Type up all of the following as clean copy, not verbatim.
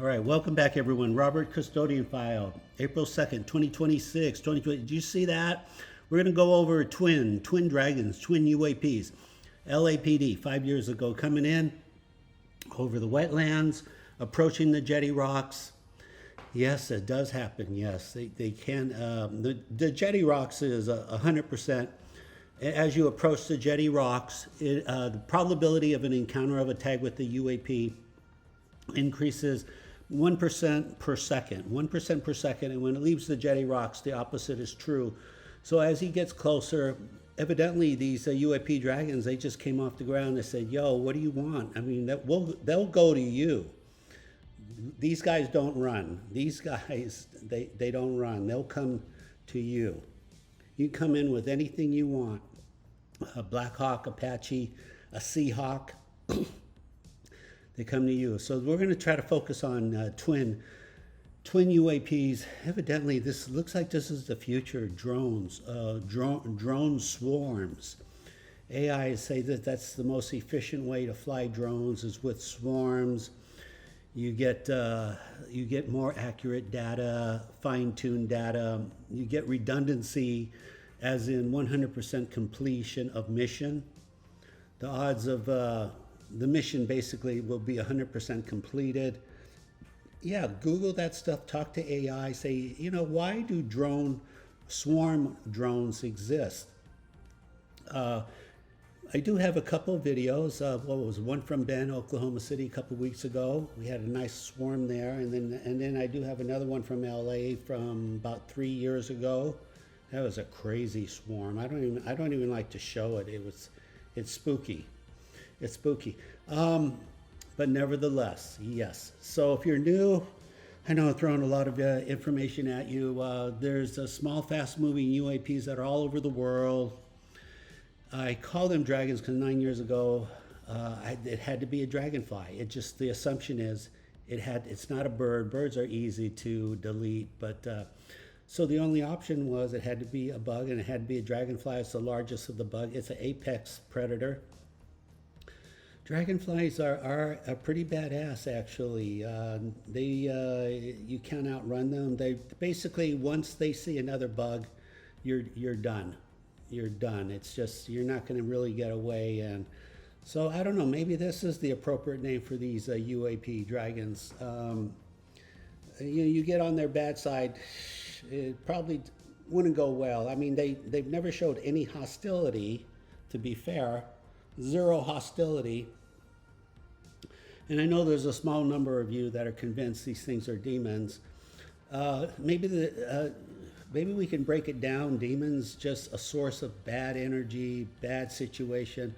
All right, welcome back, everyone. Robert Custodian File, April 2nd, 2026. 2020. Did you see that? We're going to go over twin dragons, twin UAPs. LAPD, 5 years ago, coming in over the wetlands, approaching the jetty rocks. Yes, it does happen. Yes, they can. The jetty rocks is 100%. As you approach the jetty rocks, the probability of an encounter of a tag with the UAP increases 1% per second, 1% per second. And when it leaves the jetty rocks, the opposite is true. So as he gets closer, evidently these UAP dragons, they just came off the ground. They said, yo, what do you want? I mean, they'll go to you. These guys don't run. These guys, they don't run. They'll come to you. You come in with anything you want. A Black Hawk, Apache, a Seahawk. They come to you. So we're going to try to focus on twin UAPs. Evidently, this looks like this is the future. Drones, drone swarms. AI say that that's the most efficient way to fly drones is with swarms. You get more accurate data, fine-tuned data. You get redundancy, as in 100% completion of mission. The odds of the mission basically will be 100% completed. Yeah, Google that stuff, talk to AI, say, why do swarm drones exist? I do have a couple of videos. What was one from Ben, Oklahoma City, a couple of weeks ago. We had a nice swarm there, and then I do have another one from LA from about 3 years ago. That was a crazy swarm. I don't even like to show it. It's spooky. It's spooky. But nevertheless, yes. So if you're new, I know I'm throwing a lot of information at you. There's a small, fast-moving UAPs that are all over the world. I call them dragons because 9 years ago, it had to be a dragonfly. The assumption is it's not a bird. Birds are easy to delete, but so the only option was it had to be a bug, and it had to be a dragonfly. It's the largest of the bug. It's an apex predator. Dragonflies are pretty badass, actually. You can't outrun them. They basically, once they see another bug, you're done. You're done. It's just, you're not going to really get away. And so I don't know, maybe this is the appropriate name for these UAP dragons. You get on their bad side, it probably wouldn't go well. I mean, they've never showed any hostility, to be fair. Zero hostility. And I know there's a small number of you that are convinced these things are demons. Maybe we can break it down. Demons, just a source of bad energy, bad situation.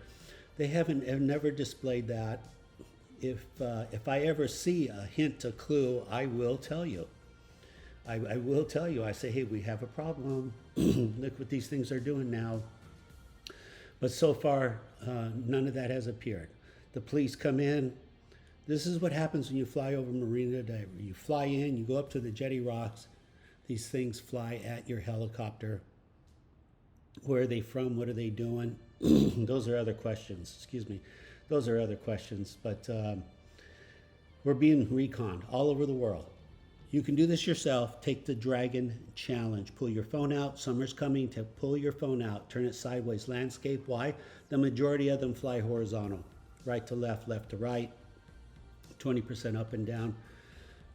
They have never displayed that. If I ever see a hint, a clue, I will tell you. I will tell you. I say, hey, we have a problem. Look what these things are doing now. But so far, none of that has appeared. The police come in. This is what happens when you fly over Marina Del Rey. You fly in, you go up to the jetty rocks. These things fly at your helicopter. Where are they from? What are they doing? Those are other questions. Excuse me. Those are other questions. But we're being reconned all over the world. You can do this yourself. Take the Dragon Challenge. Pull your phone out. Summer's coming. Pull your phone out. Turn it sideways. Landscape. Why? The majority of them fly horizontal. Right to left, left to right. 20% up and down.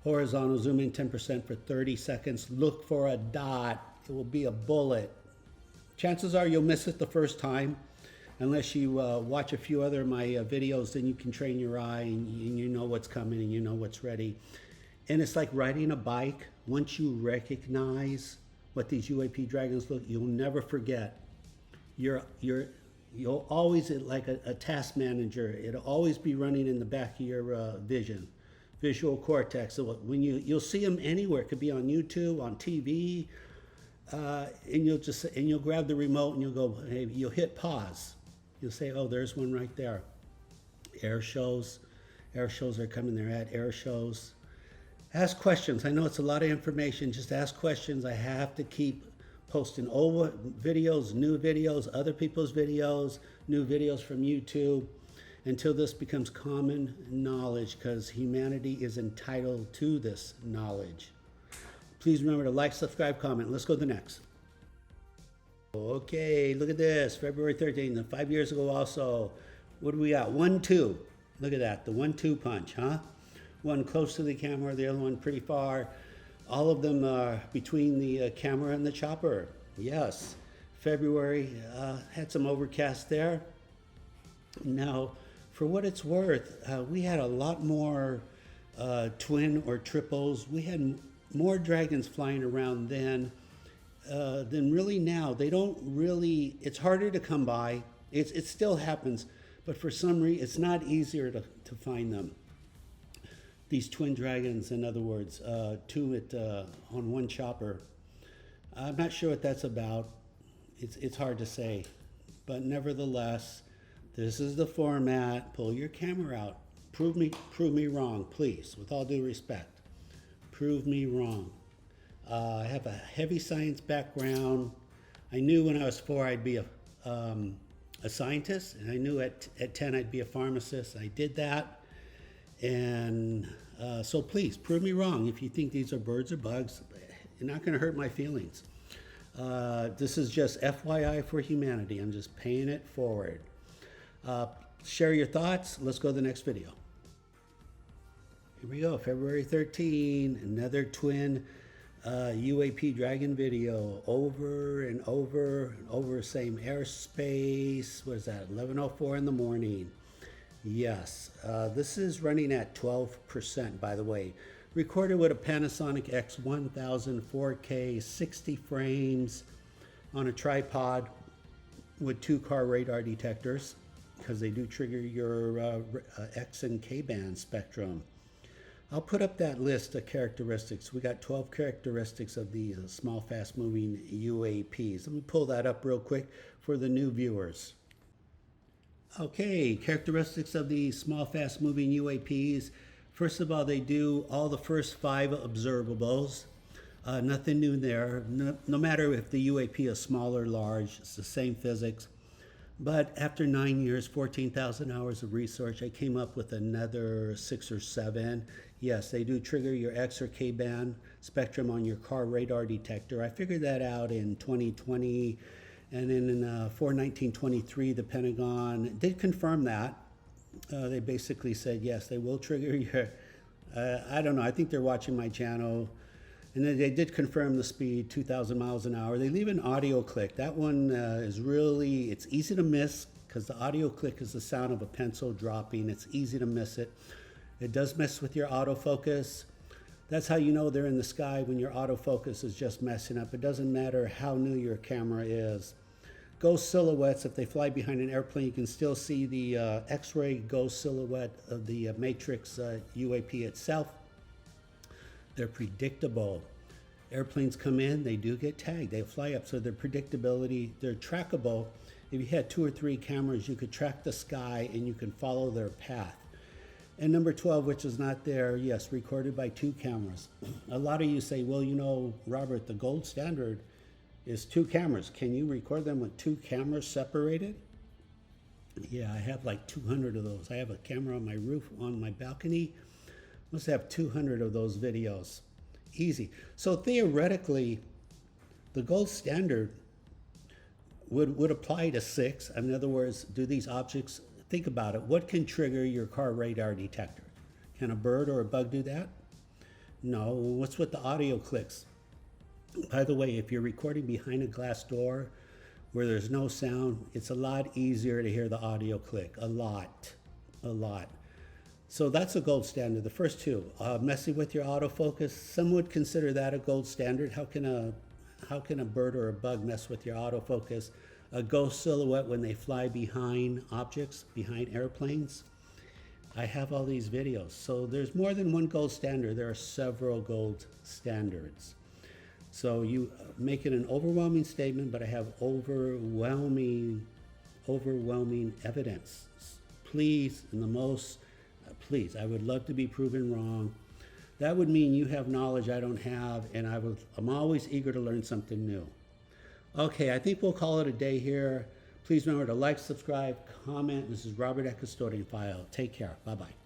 Horizontal. Zoom in 10% for 30 seconds. Look for a dot. It will be a bullet. Chances are you'll miss it the first time. Unless you watch a few other of my videos, then you can train your eye and you know what's coming and you know what's ready. And it's like riding a bike. Once you recognize what these UAP dragons look, you'll never forget. You'll always, like a task manager, it'll always be running in the back of your visual cortex. So when you'll see them anywhere. It could be on YouTube, on TV, and you'll grab the remote and you'll go, hey, you'll hit pause. You'll say, oh, there's one right there. Air shows are coming. They're at air shows. Ask questions. I know it's a lot of information. Just ask questions. I have to keep posting old videos, new videos, other people's videos, new videos from YouTube. until this becomes common knowledge, because humanity is entitled to this knowledge. Please remember to like, subscribe, comment. Let's go to the next. Okay, look at this. February 13th, 5 years ago also. What do we got? 1-2. Look at that, the 1-2 punch, huh? One close to the camera, the other one pretty far. All of them are between the camera and the chopper. Yes, February had some overcast there. Now, for what it's worth, we had a lot more twin or triples. We had more dragons flying around then than really now. They don't really, it's harder to come by. It still happens, but for some reason, it's not easier to find them. These twin dragons, in other words, two on one chopper. I'm not sure what that's about. It's hard to say, but nevertheless, this is the format. Pull your camera out. Prove me wrong, please, with all due respect. Prove me wrong. I have a heavy science background. I knew when I was 4 I'd be a scientist, and I knew at 10 I'd be a pharmacist. I did that, and so please prove me wrong. If you think these are birds or bugs, you're not going to hurt my feelings. This is just FYI for humanity. I'm just paying it forward. Share your thoughts. Let's go to the next video. Here we go, February 13, another twin UAP dragon video, over and over and over, same airspace. What is that, 11:04 in the morning? Yes, this is running at 12%, by the way. Recorded with a Panasonic X1000 4K, 60 frames on a tripod with 2 car radar detectors, because they do trigger your X and K band spectrum. I'll put up that list of characteristics. We got 12 characteristics of these small, fast-moving UAPs. Let me pull that up real quick for the new viewers. Okay, characteristics of these small, fast-moving UAPs. First of all, they do all the first 5 observables. Nothing new there. No matter if the UAP is small or large, it's the same physics. But after 9 years, 14,000 hours of research, I came up with another 6 or 7. Yes, they do trigger your X or K band spectrum on your car radar detector. I figured that out in 2020, and then in 4/19/23, the Pentagon did confirm that. They basically said, yes, they will trigger your, I don't know, I think they're watching my channel. And then they did confirm the speed, 2,000 miles an hour. They leave an audio click. That one is really, it's easy to miss, because the audio click is the sound of a pencil dropping. It's easy to miss it. It does mess with your autofocus. That's how you know they're in the sky, when your autofocus is just messing up. It doesn't matter how new your camera is. Ghost silhouettes, if they fly behind an airplane, you can still see the X-ray ghost silhouette of the Matrix UAP itself. They're predictable. Airplanes come in, they do get tagged. They fly up, so their predictability, they're trackable. If you had 2 or 3 cameras, you could track the sky and you can follow their path. And number 12, which is not there, yes, recorded by 2 cameras. A lot of you say, well, you know, Robert, the gold standard is 2 cameras. Can you record them with 2 cameras separated? Yeah, I have like 200 of those. I have a camera on my roof, on my balcony. Must have 200 of those videos. Easy. So theoretically, the gold standard would apply to 6. In other words, do these objects, think about it, what can trigger your car radar detector? Can a bird or a bug do that? No. What's with the audio clicks? By the way, if you're recording behind a glass door where there's no sound, it's a lot easier to hear the audio click. A lot. So that's a gold standard. The first 2, messing with your autofocus. Some would consider that a gold standard. How can a bird or a bug mess with your autofocus? A ghost silhouette when they fly behind objects, behind airplanes. I have all these videos. So there's more than one gold standard. There are several gold standards. So you make it an overwhelming statement, but I have overwhelming evidence. Please, please, I would love to be proven wrong. That would mean you have knowledge I don't have, and I'm always eager to learn something new. Okay, I think we'll call it a day here. Please remember to like, subscribe, comment. This is Robert at Custodian File. Take care. Bye-bye.